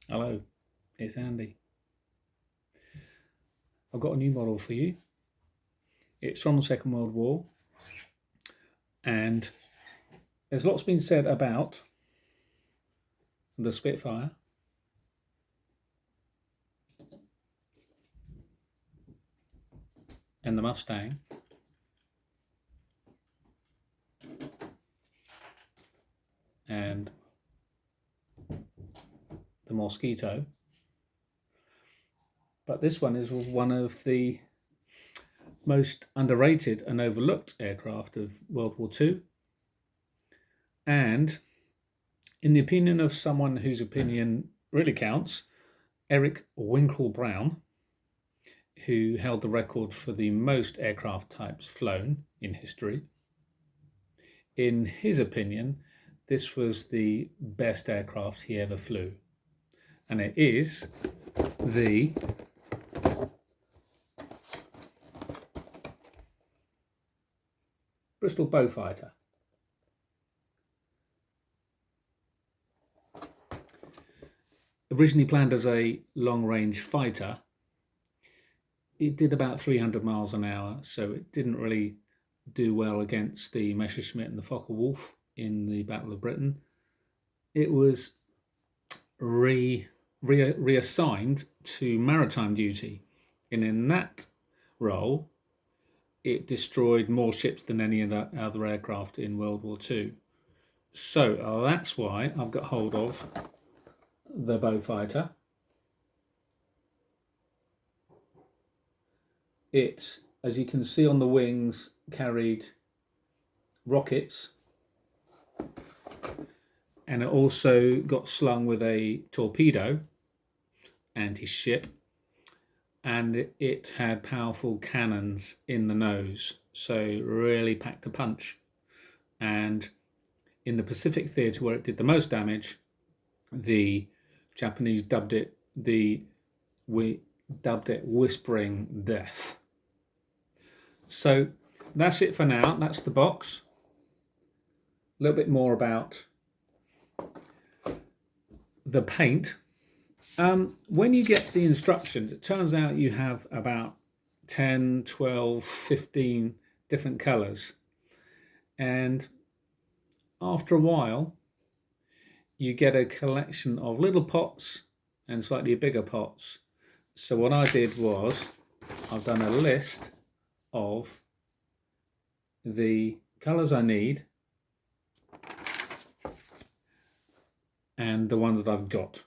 Hello, it's Andy. I've got a new model for you. It's from the Second World War, and there's lots been said about the Spitfire, and the Mustang, and the Mosquito, but this one is one of the most underrated and overlooked aircraft of World War II, and in the opinion of someone whose opinion really counts, Eric Winkle Brown, who held the record for the most aircraft types flown in history. In his opinion, this was the best aircraft he ever flew. And it is the Bristol Beaufighter. Originally planned as a long-range fighter, it did about 300 miles an hour, so it didn't really do well against the Messerschmitt and the Focke-Wulf in the Battle of Britain. It was reassigned to maritime duty, and in that role it destroyed more ships than any of the other aircraft in World War II. So that's why I've got hold of the Beaufighter. It, as you can see on the wings, carried rockets, and it also got slung with a torpedo anti-ship, and it had powerful cannons in the nose, so really packed a punch. And in the Pacific theatre, where it did the most damage, the Japanese dubbed it Whispering Death. So that's it for now. That's the box. A little bit more about the paint. When you get the instructions, it turns out you have about 10, 12, 15 different colours. And after a while, you get a collection of little pots and slightly bigger pots. So what I did was, I've done a list of the colours I need and the ones that I've got.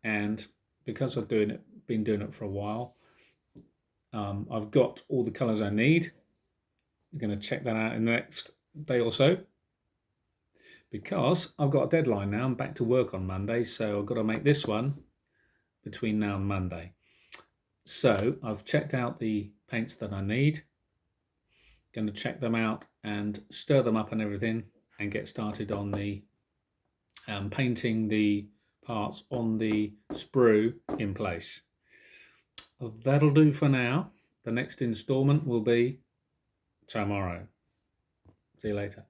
And because I've been doing it for a while, I've got all the colours I need. I'm going to check that out in the next day or so, because I've got a deadline now. I'm back to work on Monday, so I've got to make this one between now and Monday. So I've checked out the paints that I need. Going to check them out and stir them up and everything, and get started on the painting the parts on the sprue in place. That'll do for now. The next installment will be tomorrow. See you later.